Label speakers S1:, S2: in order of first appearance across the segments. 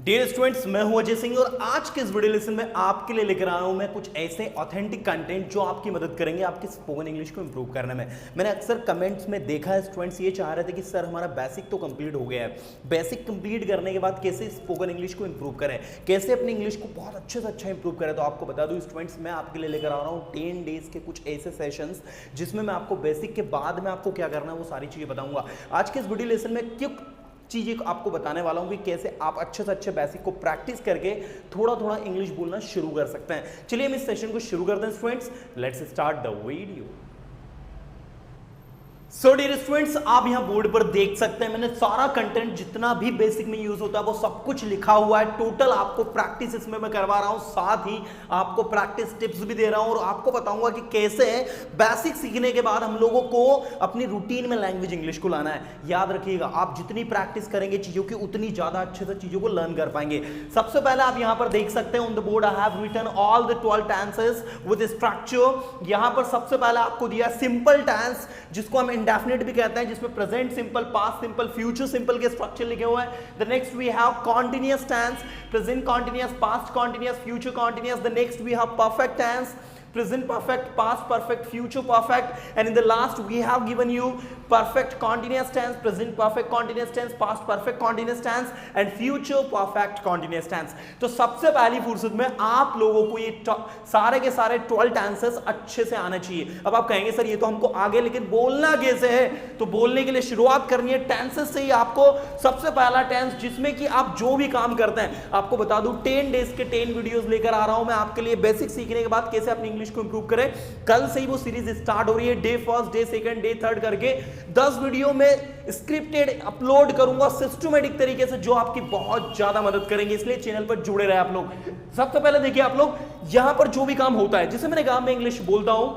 S1: Dear students, मैं हूं अजय सिंह और आज के इस वीडियो लेसन में आपके लिए लेकर आया हूं मैं कुछ ऐसे ऑथेंटिक कंटेंट जो आपकी मदद करेंगे आपके स्पोकन इंग्लिश को इंप्रूव करने में। मैंने अक्सर कमेंट्स में देखा है स्टूडेंट्स ये चाह रहे थे कि सर हमारा बेसिक तो कंप्लीट हो गया है, बेसिक कंप्लीट करने के बाद कैसे स्पोकन इंग्लिश को इंप्रूव करें, कैसे अपनी इंग्लिश को बहुत अच्छे से अच्छा इंप्रूव करें। तो आपको बता दूं स्टूडेंट्स, मैं आपके लिए लेकर आ रहा हूँ 10 डेज के कुछ ऐसे सेशंस जिसमें मैं आपको बेसिक के बाद में आपको क्या करना है वो सारी चीजें बताऊंगा। आज के इस वीडियो लेसन में क्यों चीजें आपको बताने वाला हूं कि कैसे आप अच्छे से अच्छे बेसिक को प्रैक्टिस करके थोड़ा थोड़ा इंग्लिश बोलना शुरू कर सकते हैं। चलिए हम इस सेशन को शुरू करते हैं students, let's start the video. So dear students, आप यहां बोर्ड पर देख सकते हैं मैंने सारा कंटेंट जितना भी बेसिक में यूज होता है वो सब कुछ लिखा हुआ है। टोटल आपको प्रैक्टिस इसमें मैं करवा रहा हूं, साथ ही आपको प्रैक्टिस टिप्स भी दे रहा हूं और आपको बताऊंगा कि कैसे बेसिक सीखने के बाद हम लोगों को अपनी रूटीन में लैंग्वेज इंग्लिश को लाना है। याद रखिएगा, आप जितनी प्रैक्टिस करेंगे चीजों की उतनी ज्यादा अच्छे से चीजों को लर्न कर पाएंगे। सबसे पहले आप यहां पर देख सकते हैं on the board I have written all the 12 tenses with structure. यहां पर सबसे पहले आपको दिया सिंपल टेंस जिसको हम इंडेफिनिट भी कहते हैं, जिसमें present simple, past simple, future simple के स्ट्रक्चर लिखे हुए हैं। The next we have continuous tense, present continuous, past continuous, future continuous. The next we have perfect tense, present perfect, past perfect, future perfect, and in the last we have given you perfect continuous tense, present perfect continuous tense, past perfect continuous tense and future perfect continuous tense। तो सबसे पहली फुर्सत में आप लोगों को ये सारे के सारे 12 टेंसेस अच्छे से आना चाहिए। अब आप कहेंगे सर ये तो हमको आगे लेकिन बोलना कैसे है? तो बोलने के लिए शुरुआत करनी है टेंसेस से ही। आपको सबसे पहला टेंस जिसमें कि आप जो भी काम करते हैं, आपको बता दूं 10 डेज के 10 वीडियोस लेकर आ रहा हूं मैं आपके लिए बेसिक सीखने के बाद कैसे अपनी इंग्लिश को इंप्रूव करें। कल से ही वो सीरीज स्टार्ट हो रही है, day first, day second, day third करके 10 वीडियो में स्क्रिप्टेड अपलोड करूंगा सिस्टमैटिक तरीके से जो आपकी बहुत ज्यादा मदद करेंगे। इसलिए चैनल पर जुड़े रहे आप लोग। सबसे पहले देखिए आप लोग, यहां पर जो भी काम होता है, जैसे मैंने कहा मैं इंग्लिश बोलता हूं,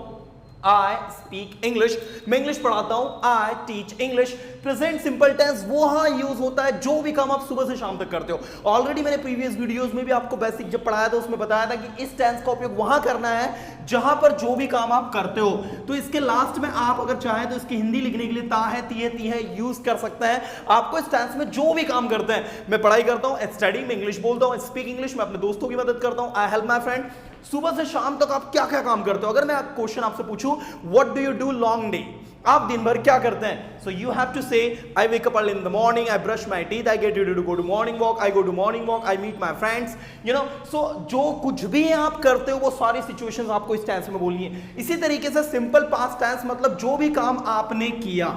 S1: I speak English, मैं इंग्लिश पढ़ाता हूं, I teach English। Present simple tense वहां यूज होता है जो भी काम आप सुबह से शाम तक करते हो। ऑलरेडी मैंने प्रीवियस वीडियोस में भी आपको बेसिक जब पढ़ाया था उसमें बताया था कि इस टेंस का उपयोग वहां करना है जहां पर जो भी काम आप करते हो। तो इसके लास्ट में आप अगर चाहें तो इसकी हिंदी लिखने के लिए ता है, ती है, ती है यूज कर सकते हैं। आपको इस टेंस में जो भी काम करते हैं, मैं पढ़ाई करता हूं, स्टडी में इंग्लिश बोलता हूं, स्पीक इंग्लिश, मैं अपने दोस्तों की मदद करता हूं, आई हेल्प माई फ्रेंड। सुबह से शाम तक आप क्या क्या काम करते हो? अगर मैं क्वेश्चन आपसे पूछूं what do you do long day, आप दिन भर क्या करते हैं? So you have to say I wake up early in the morning, I brush my teeth, I get ready to go to morning walk, I go to morning walk, I meet my friends, you know. So जो कुछ भी आप करते हो वो सारी situations आपको इस टेंस में बोलनी है। इसी तरीके से सिंपल पास्ट टेंस मतलब जो भी काम आपने किया,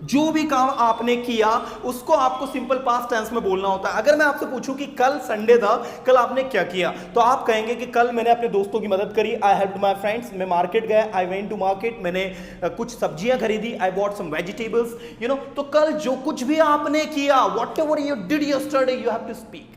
S1: जो भी काम आपने किया उसको आपको सिंपल पास्ट टेंस में बोलना होता है। अगर मैं आपसे पूछूं कि कल संडे था, कल आपने क्या किया, तो आप कहेंगे कि कल मैंने अपने दोस्तों की मदद करी, आई हेल्प्ड माय फ्रेंड्स, मैं मार्केट गया, आई वेंट टू मार्केट, मैंने कुछ सब्जियां खरीदी, I bought some vegetables, you know. तो कल जो कुछ भी आपने किया, whatever you did yesterday, you have to speak.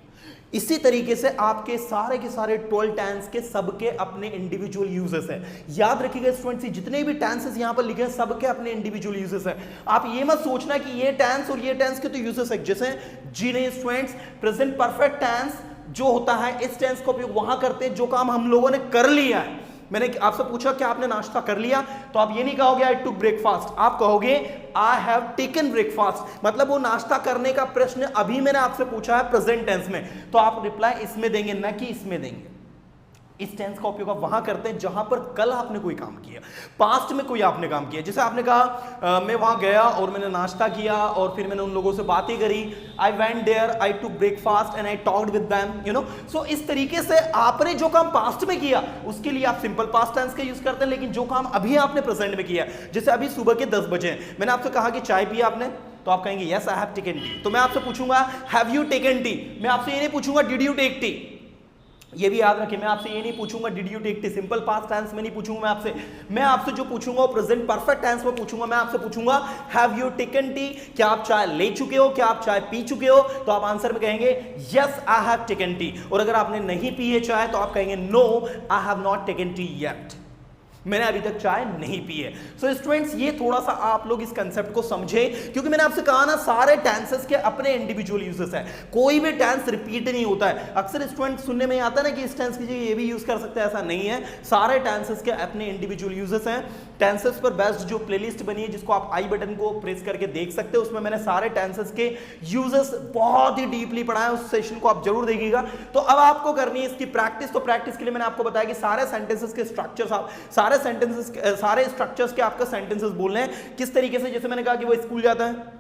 S1: इसी तरीके से आपके सारे के सारे 12 टेंस के सबके अपने इंडिविजुअल यूजेस है। याद रखिएगा स्टूडेंट्स, जितने भी टेंसेस यहां पर लिखे हैं सबके अपने इंडिविजुअल यूजेस है। आप ये मत सोचना कि ये टेंस और ये टेंस के तो यूजेस है, जैसे जी नहीं स्टूडेंट्स, प्रेजेंट परफेक्ट टेंस जो होता है इस टेंस का उपयोग वहां करते हैं जो काम हम लोगों ने कर लिया है। मैंने आपसे पूछा कि आपने नाश्ता कर लिया, तो आप ये नहीं कहोगे आई टुक ब्रेकफास्ट, आप कहोगे आई हैव टेकन ब्रेकफास्ट। मतलब वो नाश्ता करने का प्रश्न अभी मैंने आपसे पूछा है प्रेजेंट टेंस में, तो आप रिप्लाई इसमें देंगे ना कि इसमें देंगे। इस टेंस का उपयोग आप वहां करते हैं जहां पर कल आपने कोई काम किया, पास्ट में कोई आपने काम किया। जैसे आपने कहा मैं वहां गया और मैंने नाश्ता किया और फिर मैंने उन लोगों से बातें करी, I went there, I took breakfast and I talked with them, you know. So इस तरीके से आपने जो काम पास्ट में किया उसके लिए आप सिंपल पास्ट टेंस का यूज करते हैं, लेकिन जो काम अभी आपने प्रेजेंट में किया, जैसे अभी सुबह के 10 बजे मैंने आपसे कहा कि चाय पिया आपने, तो आप कहेंगे yes I have taken T. तो मैं आपसे पूछूंगा हैव यू टेकन टी, मैं आपसे ये नहीं पूछूंगा डिड यू टेक टी। ये भी याद रखिए, मैं आपसे ये नहीं पूछूंगा did you take tea, simple past tense में नहीं पूछूंगा मैं आपसे जो पूछूंगा वो प्रेजेंट परफेक्ट टेंस में पूछूंगा। मैं आपसे पूछूंगा हैव यू टेकन टी, क्या आप चाय ले चुके हो, क्या आप चाय पी चुके हो, तो आप आंसर में कहेंगे yes I have taken T. और अगर आपने नहीं पी है चाय तो आप कहेंगे no I have not taken tea yet. मैंने अभी तक चाय नहीं पी है। सो स्टूडेंट्स, ये थोड़ा सा आप लोग इस कंसेप्ट को समझे, क्योंकि मैंने आपसे कहा ना, सारे टेंसेस के अपने इंडिविजुअल यूजेस हैं, कोई भी टेंस रिपीट नहीं होता है। अक्सर स्टूडेंट सुनने में आता है ना कि इस टेंस की जगह ये भी यूज कर सकते हैं, ऐसा नहीं है। सारे टेंसेस के अपने इंडिविजुअल यूजेस हैं। टेंसेस पर बेस्ड जो प्लेलिस्ट बनी है, जिसको आप आई बटन को प्रेस करके देख सकते हो, उसमें मैंने सारे टेंसेस के यूजेस बहुत ही डीपली पढ़ा है, उस सेशन को आप जरूर देखिएगा। तो अब आपको करनी है इसकी प्रैक्टिस। तो प्रैक्टिस के लिए मैंने आपको बताया कि सारे सेंटेंसेस के स्ट्रक्चर्स, आप सारे स्ट्रक्चर्स के आपका सेंटेंसेस बोलने हैं किस तरीके से। जैसे मैंने कहा कि वो स्कूल जाता है,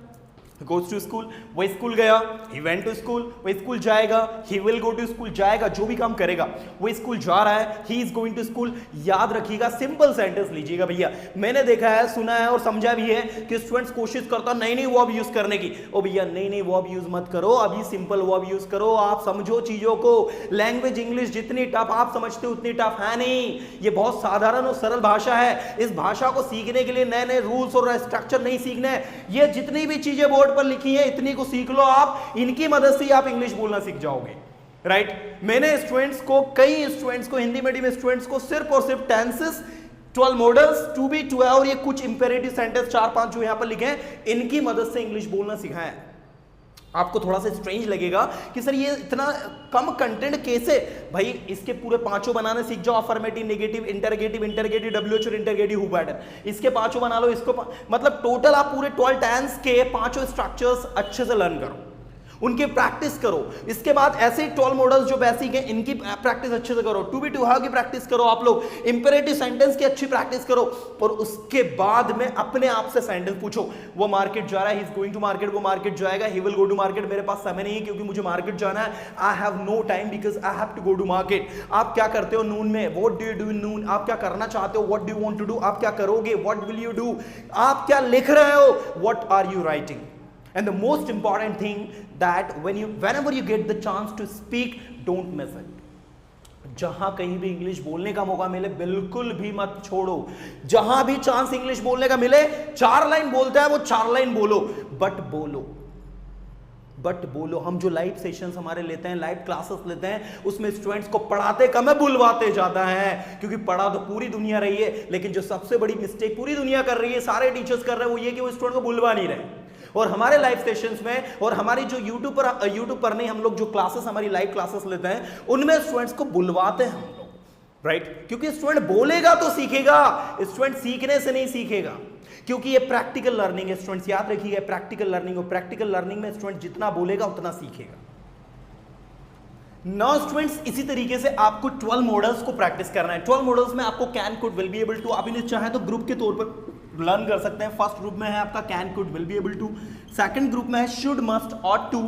S1: goes to school, वो स्कूल गया, he went to school, वो स्कूल जाएगा, he will go to school, जाएगा जो भी काम करेगा, वो स्कूल जा रहा है, he is going to school। याद रखिएगा, सिंपल सेंटेंस लीजिएगा भैया। मैंने देखा है, सुना है और समझा भी है कि स्टूडेंट्स कोशिश करता नहीं वर्ब यूज करने की। ओ भैया नहीं वर्ब यूज मत करो, अभी सिंपल वर्ब यूज करो। आप समझो चीजों को। लैंग्वेज इंग्लिश जितनी टफ आप समझते हो उतनी टफ है नहीं, ये बहुत साधारण और सरल भाषा है। इस भाषा को सीखने के लिए नए नए रूल्स और स्ट्रक्चर नहीं सीखने हैं। ये जितनी भी चीजें बोर्ड पर लिखी है इतनी को सीख लो आप, इनकी मदद से आप इंग्लिश बोलना सीख जाओगे, राइट। मैंने स्टूडेंट्स को, कई स्टूडेंट्स को, हिंदी मीडियम स्टूडेंट्स को सिर्फ और सिर्फ tenses, 12 modals, to be, to है और ये कुछ इंपेरेटिव सेंटेंस 4-5 जो यहां पर लिखे हैं, इनकी मदद से इंग्लिश बोलना सिखाया। आपको थोड़ा सा स्ट्रेंज लगेगा कि सर ये इतना कम कंटेंट कैसे। भाई इसके पूरे 5 बनाने सीख जाओ, अफर्मेटिव, नेगेटिव, इंटरगेटिव, WH और इंटरगेटिव, हु पैटर्न, इसके 5 बना लो। इसको मतलब टोटल आप पूरे 12 टेंस के 5 स्ट्रक्चर्स अच्छे से लर्न करो, उनकी प्रैक्टिस करो। इसके बाद ऐसे 12 मॉडल्स जो बेसिक हैं इनकी प्रैक्टिस अच्छे से करो। टू बी, टू हैव की प्रैक्टिस करो आप लोग, इंपेरेटिव सेंटेंस की अच्छी प्रैक्टिस करो। और उसके बाद में अपने आप से सेंटेंस पूछो। वो मार्केट जा रहा है, he is going to market, वो मार्केट जाएगा, he will go to market. मेरे पास समय नहीं है क्योंकि मुझे मार्केट जाना है, I have no time because I have to go to market. आप क्या करते हो नून में, what do you do in noon, आप क्या करना चाहते हो, what do you want to do, आप क्या करोगे, व्हाट विल यू डू, आप क्या लिख रहे हो, what are you writing. And the most important thing that whenever you get the chance to speak, don't miss it। जहां कहीं भी इंग्लिश बोलने का मौका मिले बिल्कुल भी मत छोड़ो। जहां भी चांस इंग्लिश बोलने का मिले, 4 लाइन बोलता है वो 4 लाइन बोलो, बट बोलो। हम जो लाइव सेशंस हमारे लेते हैं, लाइव क्लासेस लेते हैं, उसमें स्टूडेंट्स को पढ़ाते कम है, बुलवाते ज्यादा है। क्योंकि पढ़ा तो पूरी दुनिया रही है, लेकिन जो सबसे बड़ी मिस्टेक पूरी दुनिया कर रही है, सारे टीचर्स कर रहे हैं, वो ये कि वो स्टूडेंट को बुलवा नहीं रहे। और हमारे लाइव सेशंस में और हमारी जो यूट्यूब पर नहीं, हम लोग जो क्लासेस, हमारी लाइव क्लासेस लेते हैं, उनमें स्टूडेंट्स को बुलवाते हैं हम लोग, राइट। क्योंकि स्टूडेंट बोलेगा तो सीखेगा, स्टूडेंट सीखने से नहीं सीखेगा, क्योंकि ये प्रैक्टिकल लर्निंग है। स्टूडेंट्स याद रखिएगा, प्रैक्टिकल लर्निंग, और प्रैक्टिकल लर्निंग में स्टूडेंट जितना बोलेगा उतना सीखेगा। नाउ स्टूडेंट्स, इसी तरीके से आपको 12 मॉडल्स को प्रैक्टिस करना है। 12 मॉडल्स में आपको can, could, will be able to, आप इन्हें चाहे तो ग्रुप के तौर पर लर्न कर सकते हैं। फर्स्ट ग्रुप में है आपका can, could, will be able to. Second group में है should, must, ought to.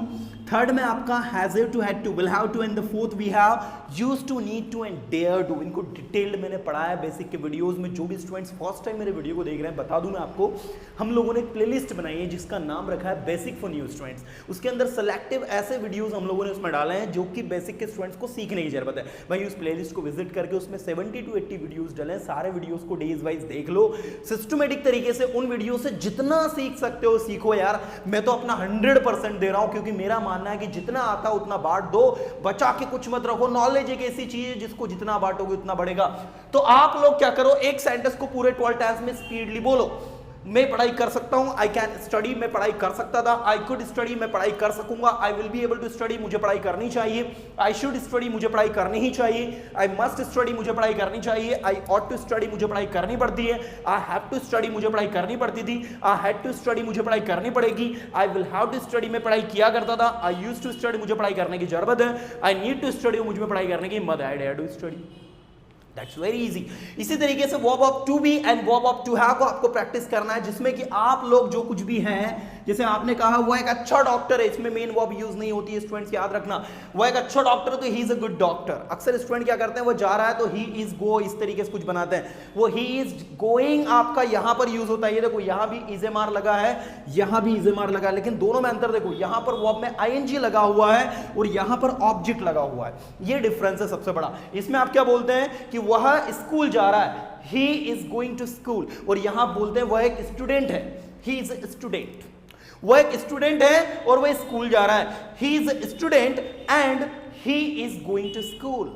S1: Third में आपका has to, had to, will have to. And the fourth we have used to, need to and dare to. इनको detailed मैंने पढ़ा है basic के videos में। जो भी स्टूडेंट्स फर्स्ट टाइम मेरे वीडियो को देख रहे हैं, बता दूं मैं आपको, हम लोगों ने एक प्लेलिस्ट बनाई है जिसका नाम रखा है बेसिक फॉर न्यू स्टूडेंट्स। उसके अंदर सेलेक्टिव ऐसे वीडियोस हम लोगों ने उसमें डाले हैं जो कि बेसिक के स्टूडेंट्स को सीखने की जरूरत है। भाई उस प्लेलिस्ट को विजिट करके उसमें 70 to 80 वीडियोस डाले हैं। सारे वीडियोस को डेज वाइज देख लो, सिस्टमेटिक तरीके से उन वीडियो से जितना सीख सकते हो सीखो यार। मैं तो अपना 100% दे रहा हूं, क्योंकि मेरा मानना है कि जितना आता उतना बांट दो, बचा के कुछ मत रखो। नॉलेज एक ऐसी चीज है जिसको जितना बांटोगे उतना बढ़ेगा। तो आप लोग क्या करो, एक सेंटेंस को पूरे 12 टाइम्स में स्पीडली बोलो। मैं पढ़ाई कर सकता हूं, आई कैन स्टडी, मैं पढ़ाई कर सकता था। आई कुड स्टडी, मैं पढ़ाई कर सकूंगा। I will be able to study, मुझे पढ़ाई करनी चाहिए। आई शुड स्टडी, मुझे पढ़ाई करनी ही चाहिए। आई मस्ट स्टडी, मुझे पढ़ाई करनी चाहिए। आई ऑट टू स्टडी, मुझे पढ़ाई करनी पड़ती है। आई हैव टू स्टडी, मुझे पढ़ाई करनी पड़ती थी। आई हैड टू स्टडी, मुझे पढ़ाई करनी पड़ेगी। I will have to study, मैं पढ़ाई किया करता था। आई यूज्ड टू स्टडी, मुझे पढ़ाई करने की जरूरत है। आई नीड टू स्टडी, मुझे पढ़ाई करने की हिम्मत है। I dare to study. That's very easy। इसी तरीके से verb of to be and verb of to have को आपको प्रैक्टिस करना है, जिसमें कि आप लोग जो कुछ भी हैं, जैसे आपने कहा वो एक अच्छा डॉक्टर है, इसमें मेन वर्ब यूज नहीं होती है। स्टूडेंट्स याद रखना, वो एक अच्छा डॉक्टर है तो he is a good doctor. अक्सर स्टूडेंट क्या करते हैं, वो जा रहा है तो ही इज गो, इस तरीके से कुछ बनाते हैं। वो ही इज गोइंग आपका यहां पर यूज होता है। ये देखो यहां भी इजेमार लगा है, यहां भी इजेमार लगा है, लेकिन दोनों में अंतर देखो, यहां पर वर्ब में आईएनजी लगा हुआ है और यहां पर ऑब्जेक्ट लगा हुआ है। ये डिफरेंस है सबसे बड़ा। इसमें आप क्या बोलते हैं कि वह स्कूल जा रहा है, he is going to school, और यहां बोलते हैं वह एक स्टूडेंट है, he is a student। वह एक स्टूडेंट है और वह स्कूल जा रहा है, he is a student and he is going to school।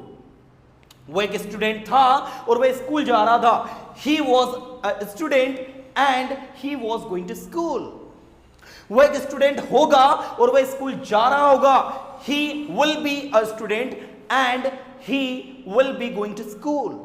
S1: वह एक स्टूडेंट था और वह स्कूल जा रहा था, he was a student and he was going to school. वो एक स्टूडेंट होगा और वह स्कूल जा रहा होगा। He will be a student and he will be going to school.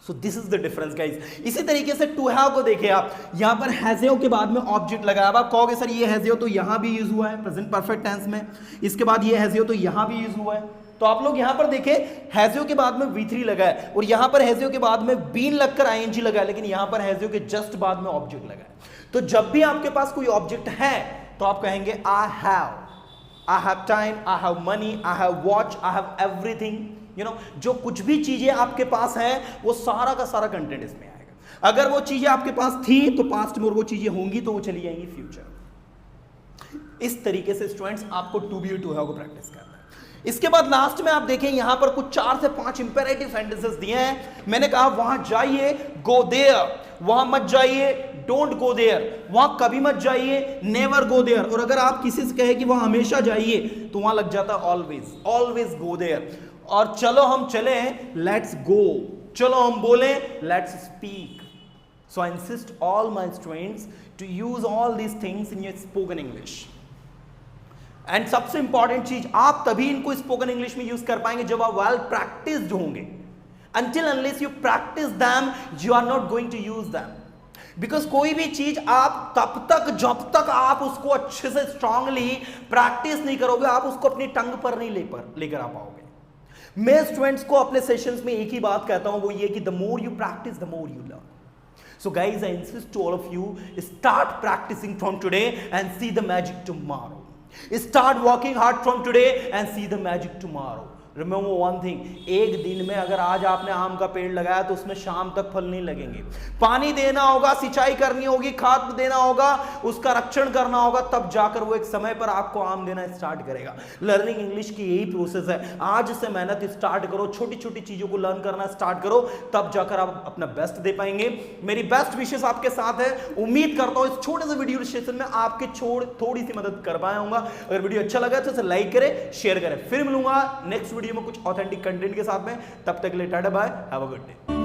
S1: So this is the difference guys. इसी तरीके से टू हैव को देखिए आप, यहां पर हैज़ के बाद में ऑब्जेक्ट लगाया हुआ। कहोगे सर ये हैज़ तो यहां भी यूज हुआ है प्रेजेंट परफेक्ट टेंस में, इसके बाद ये हैज़ तो यहां भी यूज हुआ है। तो आप लोग यहां पर देखें हैज़ के बाद में V3 लगा है और यहां पर हैज़ के बाद में बीन लगकर ING लगा है, लेकिन यहां पर हैज़ के जस्ट बाद में ऑब्जेक्ट लगा है। तो जब भी आपके पास कोई ऑब्जेक्ट है तो आप कहेंगे I have time, I have money, I have watch, I have everything. You know, जो कुछ भी चीजें आपके पास हैं वो सारा का सारा कंटेंट इसमें आएगा। अगर वो चीजें आपके पास थी तो पास्ट में, और वो चीजें होंगी तो वो चली जाएंगी फ्यूचर। इस तरीके से स्टूडेंट्स आपको टू बी टू हैव को प्रैक्टिस करना है। इसके बाद लास्ट में आप देखें यहां पर कुछ 4 से 5 इंपेरेटिव सेंटेंसेस दिए हैं। मैंने कहा वहां जाइए, गो देयर, वहां मत जाइए, डोंट गो देयर, वहां कभी मत जाइए, नेवर गो देयर। और अगर आप किसी से कहे कि वहां हमेशा जाइए तो वहां लग जाता है ऑलवेज गो देयर। और चलो हम चले, लेट्स गो, चलो हम बोले, let's speak. So I insist all my students to use all these things in your spoken English. And सबसे इंपॉर्टेंट चीज, आप तभी इनको स्पोकन इंग्लिश में यूज कर पाएंगे जब आप वेल प्रैक्टिस्ड होंगे। Until unless you practice them, you are not going to use them. Because कोई भी चीज आप तब तक जब तक आप उसको अच्छे से स्ट्रांगली प्रैक्टिस नहीं करोगे, आप उसको अपनी टंग पर नहीं लेकर आ पाओगे। मैं स्टूडेंट्स को अपने सेशंस में एक ही बात कहता हूं, वो ये कि the more you practice the more you learn. So guys, I insist to all of you, start practicing from today and see the magic tomorrow. Start working hard from today and see the magic tomorrow. Remember one thing, एक दिन में अगर आज आपने आम का पेड़ लगाया तो उसमें शाम तक फल नहीं लगेंगे। पानी देना होगा, सिंचाई करनी होगी, खाद देना होगा, उसका रक्षण करना होगा, तब जाकर वो एक समय पर आपको आम देना स्टार्ट करेगा। लर्निंग इंग्लिश की यही प्रोसेस है। आज से मेहनत स्टार्ट करो, छोटी छोटी चीजों को लर्न करना स्टार्ट करो, तब जाकर आप अपना बेस्ट दे पाएंगे। मेरी बेस्ट विशेष आपके साथ है। उम्मीद करता हूं इस छोटे से वीडियो सेशन में आपके थोड़ी सी मदद कर पाया होगा। अगर वीडियो अच्छा लगा तो इसे लाइक करें, शेयर करें। फिर मिलूंगा नेक्स्ट वीडियो में कुछ ऑथेंटिक कंटेंट के साथ में। तब तक के लिए tata bye, have a good day.